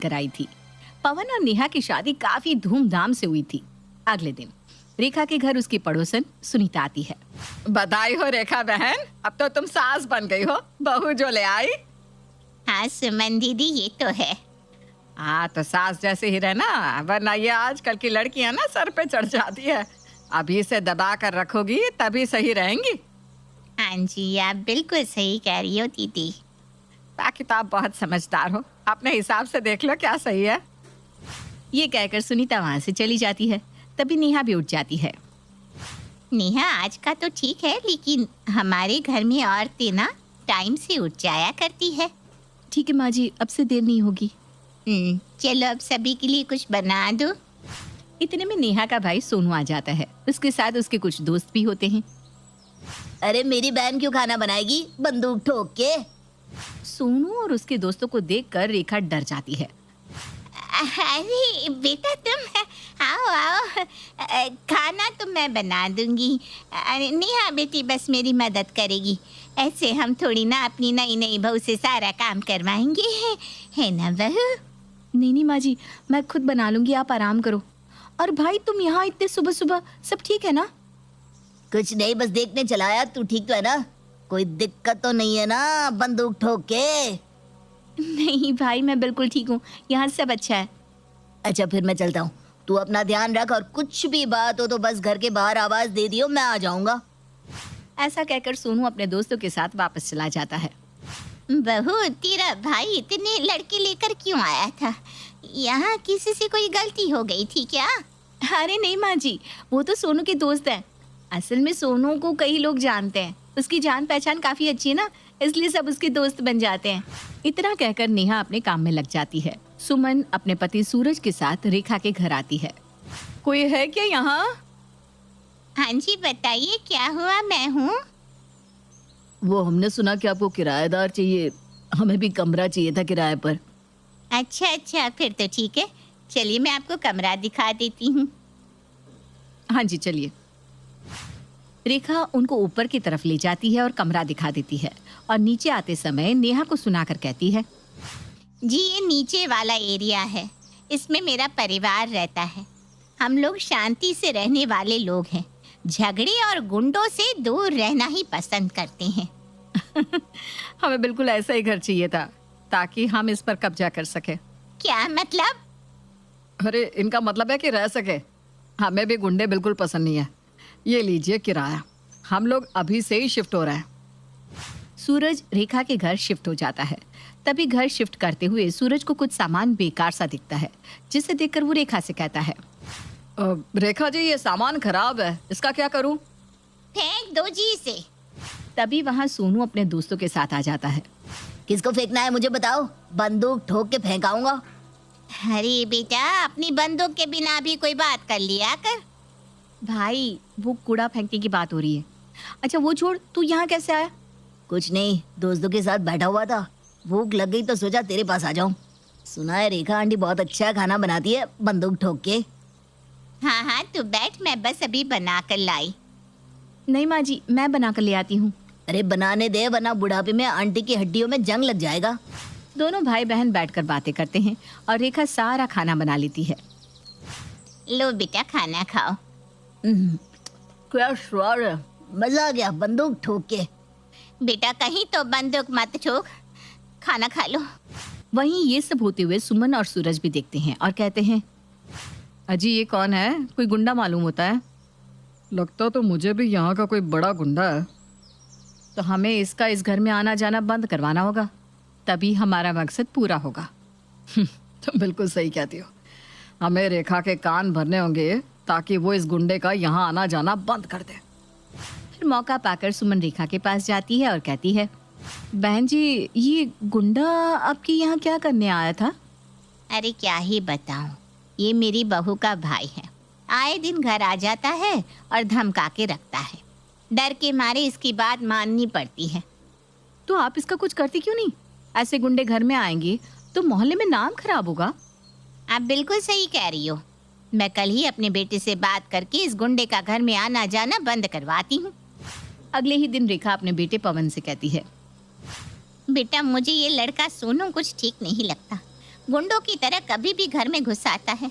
कराई थी। पवन और नेहा की शादी काफी धूमधाम से हुई थी। अगले दिन रेखा के घर उसकी पड़ोसन सुनीता आती है। बधाई हो रेखा बहन, अब तो तुम सास बन गई हो, बहू जो ले आई। हाँ सुमन दीदी, ये तो है। हाँ तो सास जैसे ही रहना, वरना ये आजकल की लड़कियां ना सर पे चढ़ जाती है। अभी से दबा कर रखोगी तभी सही रहेंगी। हाँ जी, आप बिल्कुल सही कह रही हो दीदी। ताकि तो आप बहुत समझदार हो, अपने हिसाब से देख लो क्या सही है। ये कहकर सुनीता वहां से चली जाती है। तभी नेहा भी उठ जाती है। नेहा, आज का तो ठीक है, लेकिन हमारे घर में औरतें ना टाइम से उठ जाया करती है। ठीक है माँ जी, अब से देर नहीं होगी। चलो अब सभी के लिए कुछ बना दो। इतने में नेहा का भाई सोनू आ जाता है। उसके साथ उसके कुछ दोस्त भी होते हैं। अरे मेरी बहन क्यों खाना बनाएगी बंदूक ठोक के? सोनू और उसके दोस्तों को देखकर रेखा डर जाती है। अरे बेटा तुम आओ आओ, खाना तो मैं बना दूंगी। अरे नेहा बेटी बस मेरी मदद करेगी। ऐसे हम थोड़ी ना अपनी नई नई बहू से सारा काम करवाएंगे, है ना बहू? नहीं माँ जी, मैं खुद बना लूंगी, आप आराम करो। और भाई तुम यहाँ इतने सुबह सुबह, सब ठीक है ना? कुछ नहीं, बस देखने चलाया। तू ठीक तो है ना? कोई दिक्कत तो नहीं है ना बंदूक ठोक के? नहीं भाई, मैं बिल्कुल ठीक हूँ, यहाँ सब अच्छा है। अच्छा फिर मैं चलता हूँ, तू अपना ध्यान रख और कुछ भी बात हो तो बस घर के बाहर आवाज दे दियो, मैं आ जाऊंगा। ऐसा कहकर सोनू अपने दोस्तों के साथ वापस चला जाता है। बहू, तेरा भाई इतने लड़के लेकर क्यों आया था? यहाँ किसी से कोई गलती हो गई थी क्या? अरे नहीं माँ जी, वो तो सोनू के दोस्त हैं। असल में सोनू को कई लोग जानते हैं, उसकी जान पहचान काफी अच्छी है ना, इसलिए सब उसके दोस्त बन जाते हैं। इतना कहकर नेहा अपने काम में लग जाती है। सुमन अपने पति सूरज के साथ रेखा के घर आती है। कोई है क्या यहाँ? हाँ जी बताइए, क्या हुआ? मैं हूँ। वो हमने सुना कि आपको किराएदार चाहिए, हमें भी कमरा चाहिए था किराए पर। अच्छा, फिर तो ठीक है, चलिए मैं आपको कमरा दिखा देती हूँ। हाँ जी चलिए। रेखा उनको ऊपर की तरफ ले जाती है और कमरा दिखा देती है, और नीचे आते समय नेहा को सुनाकर कहती है, जी ये नीचे वाला एरिया है, इसमें मेरा परिवार रहता है। हम लोग शांति से रहने वाले लोग हैं, झगड़े और गुंडों से दूर रहना ही पसंद करते हैं। हमें बिल्कुल ऐसा ही घर चाहिए था, ताकि हम इस पर कब्जा कर सके। क्या मतलब? अरे इनका मतलब है कि रह सके। हमें भी गुंडे बिल्कुल पसंद नहीं है। ये लीजिए किराया, हम लोग अभी से ही शिफ्ट हो रहे हैं। सूरज रेखा के घर शिफ्ट हो जाता है। तभी घर शिफ्ट करते हुए सूरज को कुछ सामान बेकार सा दिखता है, जिसे देखकर वो रेखा से कहता है, रेखा जी ये सामान खराब है, इसका क्या करूं? फेंक दो जी इसे। तभी वहाँ सोनू अपने दोस्तों के साथ आ जाता है। किसको फेंकना है मुझे बताओ, बंदूक ठोक के फेंकाऊंगा। अरे बेटा, अपनी बंदूक के बिना भी कोई बात कर लिया कर। भाई वो कूड़ा फेंकने की बात हो रही है। अच्छा वो छोड़, तू यहाँ कैसे आया? कुछ नहीं, दोस्तों के साथ बैठा हुआ था, भूख लग गई तो सोचा तेरे पास आ जाऊं। सुना है रेखा आंटी बहुत अच्छा खाना बनाती है बंदूक ठोक के। हाँ तू बैठ, मैं बस अभी बना कर लाई। नहीं माँ जी, मैं बना कर ले आती हूँ। अरे बनाने दे, वरना बुढ़ापे में आंटी की हड्डियों में जंग लग जाएगा। दोनों भाई बहन बैठकर बातें करते हैं और रेखा सारा खाना बना लेती है। लो बेटा खाना खाओ। क्या स्वाद है, मजा आ गया बंदूक ठोक के। बेटा कहीं तो बंदूक मत ठोक, खाना खा लो। वहीं ये सब होते हुए सुमन और सूरज भी देखते हैं और कहते हैं, अजी ये कौन है? कोई गुंडा मालूम होता है। लगता तो मुझे भी यहाँ का कोई बड़ा गुंडा है। तो हमें इसका इस घर में आना जाना बंद करवाना होगा, तभी हमारा मकसद पूरा होगा। तुम बिल्कुल सही कहती हो, हमें रेखा के कान भरने होंगे ताकि वो इस गुंडे का यहाँ आना जाना बंद कर दे। फिर मौका पाकर सुमन रेखा के पास जाती है और कहती है, बहन जी ये गुंडा आपके यहाँ क्या करने आया था? अरे क्या ही बताऊं, ये मेरी बहू का भाई है। आए दिन घर आ जाता है और धमका के रखता है। डर के मारे इसकी बात माननी पड़ती है। तो आप इसका कुछ करती क्यों नहीं? ऐसे गुंडे घर में आएंगे तो मोहल्ले में नाम खराब होगा। आप बिल्कुल सही कह रही हो। मैं कल ही अपने बेटे से बात करके इस गुंडे का घर में आना जाना बंद करवाती हूँ। अगले ही दिन रेखा अपने बेटे पवन से कहती है, बेटा मुझे ये लड़का सोनू कुछ ठीक नहीं लगता। गुंडों की तरह कभी भी घर में घुस आता है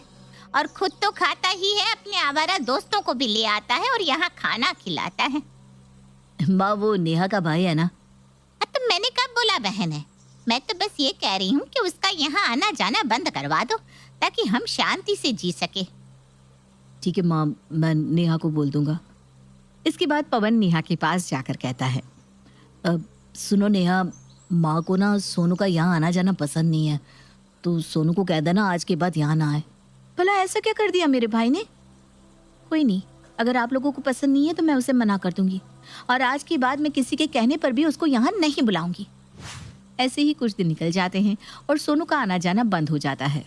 और खुद तो खाता ही है, अपने आवारा दोस्तों को भी ले आता है और यहाँ खाना खिलाता है। माँ वो नेहा का भाई है ना? तो मैंने कब बोला बहन है? मैं तो बस ये कह रही हूँ कि उसका यहाँ आना जाना बंद करवा दो ताकि हम शांति से जी सके। ठीक है माँ, मैं नेहा को बोल दूंगा। इसके बाद पवन नेहा के पास जाकर कहता है, अब सुनो नेहा, माँ को ना सोनू का यहाँ आना जाना पसंद नहीं है, तो सोनू को कह देना आज के बाद यहाँ ना आए। भला ऐसा क्या कर दिया मेरे भाई ने? कोई नहीं, अगर आप लोगों को पसंद नहीं है तो मैं उसे मना कर दूंगी और आज के बाद मैं किसी के कहने पर भी उसको यहाँ नहीं बुलाऊंगी। ऐसे ही कुछ दिन निकल जाते हैं और सोनू का आना जाना बंद हो जाता है।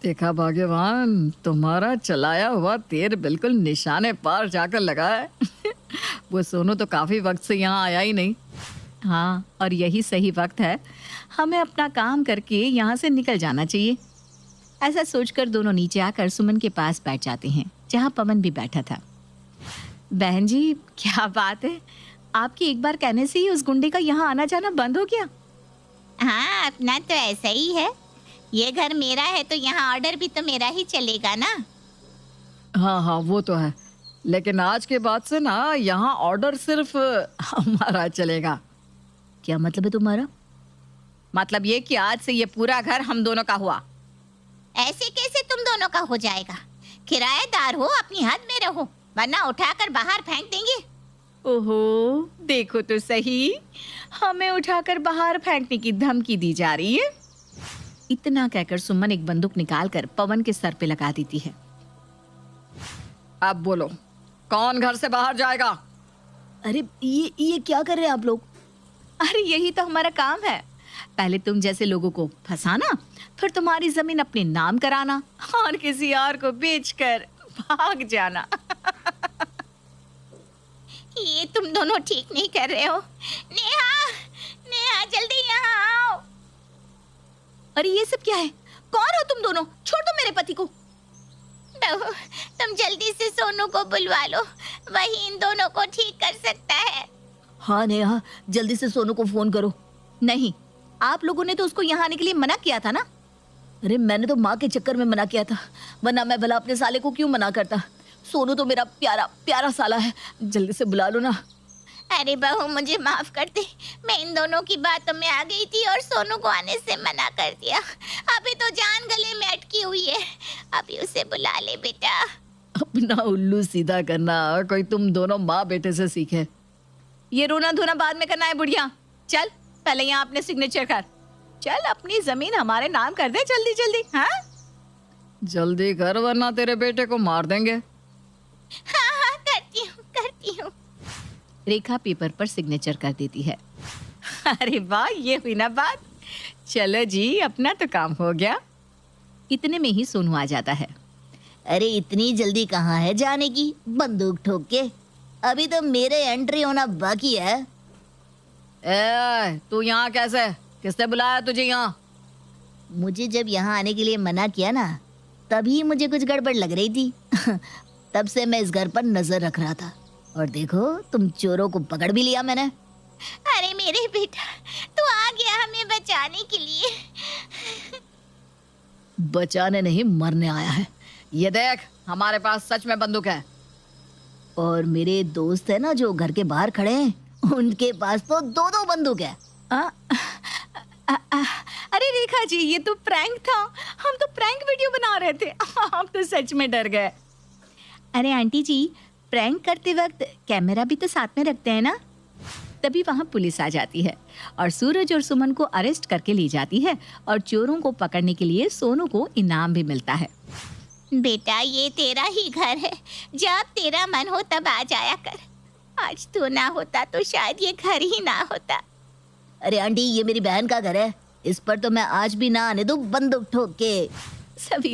देखा भाग्यवान, तुम्हारा चलाया हुआ तीर बिल्कुल निशाने पार जाकर लगा है। वो सोनू तो काफी वक्त से यहाँ आया ही नहीं। हाँ, और यही सही वक्त है, हमें अपना काम करके यहाँ से निकल जाना चाहिए। ऐसा सोचकर दोनों नीचे आकर सुमन के पास बैठ जाते हैं जहाँ पवन भी बैठा था। बहन जी, क्या बात है, आपकी एक बार कहने से ही उस गुंडे का यहाँ आना जाना बंद हो गया? हाँ, अपना तो ऐसा ही है। ये घर मेरा है तो यहाँ ऑर्डर भी तो मेरा ही चलेगा ना। हाँ हाँ, वो तो है, लेकिन आज के बाद से ना यहाँ ऑर्डर सिर्फ हमारा चलेगा। क्या मतलब है तुम्हारा? मतलब ये कि आज से ये पूरा घर हम दोनों का हुआ। ऐसे कैसे तुम दोनों का हो जाएगा? किराएदार हो, अपनी हद में रहो, वरना उठाकर बाहर फेंक देंगे। ओहो, देखो तो सही, हमें उठाकर बाहर फेंकने की धमकी दी जा रही है। इतना कहकर सुमन एक बंदूक निकालकर पवन के सर पे लगा देती है। अब बोलो, कौन घर से बाहर जाएगा? अरे ये क्या कर रहे हैं आप लोग? अरे यही तो हमारा काम है, पहले तुम जैसे लोगों को फंसाना, फिर तुम्हारी जमीन अपने नाम कराना और किसी और को बेचकर भाग जाना। ये तुम दोनों ठीक नहीं कर रहे हो। नेहा, नेहा जल्दी यहाँ आओ। अरे ये सब क्या है? कौन हो तुम दोनों? छोड़ दो मेरे पति को। बहू, तुम जल्दी से सोनू को बुलवा लो, वही इन दोनों को ठीक कर सकता है। हाँ नेहा, जल्दी से सोनू को फोन करो। नहीं, आप लोगों ने तो उसको यहाँ आने के लिए मना किया था ना। अरे मैंने तो माँ के चक्कर में मना किया था, वरना मैं भला अपने साले को क्यों मना करता। सोनू तो मेरा प्यारा प्यारा साला है, जल्दी से बुला लो ना। अरे बहू, मुझे माफ कर दे, मैं इन दोनों की बातों में आ गई थी और सोनू को आने से मना कर दिया। अभी तो जान गले में अटकी हुई है, अभी उसे बुला ले बेटा। अपना उल्लू सीधा करना कोई तुम दोनों माँ बेटे से सीखे। ये रोना धोना बाद में करना है बुढ़िया। चल पहले यहाँ अपने सिग्नेचर कर। चल, अपनी जमीन हमारे नाम कर दे जल्दी जल्दी। हाँ जल्दी कर, वरना तेरे बेटे को मार देंगे। हाँ हाँ, करती हूँ। रेखा पेपर पर सिग्नेचर कर देती है। अरे वाह, ये हुई ना बात। चलो जी, अपना तो काम हो गया। इतने में ही सोनू आ जाता है। अरे इतनी जल्दी कहाँ है जाने की, बंदूक ठोक के? अभी तो मेरे एंट्री होना बाकी है। तू यहाँ कैसे? किसने बुलाया तुझे यहाँ? मुझे जब यहाँ आने के लिए मना किया ना, तभी मुझे कुछ गड़बड़ लग रही थी। तब से मैं इस घर पर नजर रख रहा था, और देखो तुम चोरों को पकड़ भी लिया मैंने। अरे मेरे बेटा, तू आ गया हमें बचाने के लिए। बचाने नहीं, मरने आया है। ये देख, हमारे पास सच में बंदूक है। और मेरे दोस्त है ना जो घर के बाहर खड़े हैं, उनके पास तो दो दो बंदूक है। अरे रेखा जी, ये तो प्रैंक था। हम तो प्रैंक वीडियो बना रहे थे। हम तो सच में डर गए। अरे आंटी जी, प्रैंक करते वक्त कैमरा भी तो साथ में रखते हैं ना। तभी वहाँ पुलिस आ जाती है और सूरज और सुमन को अरेस्ट करके ले जाती है और चोरों को पकड़ने के लिए सोनू को इनाम भी मिलता है। बेटा, ये तेरा ही घर है, जब तेरा मन हो तब आ जाया कर। आज तू ना होता तो शायद ये घर ही ना होता। अरे आंटी, ये मेरी बहन का घर है, इस पर तो मैं आज भी ना आने दूं बंदूक ठोक के। सभी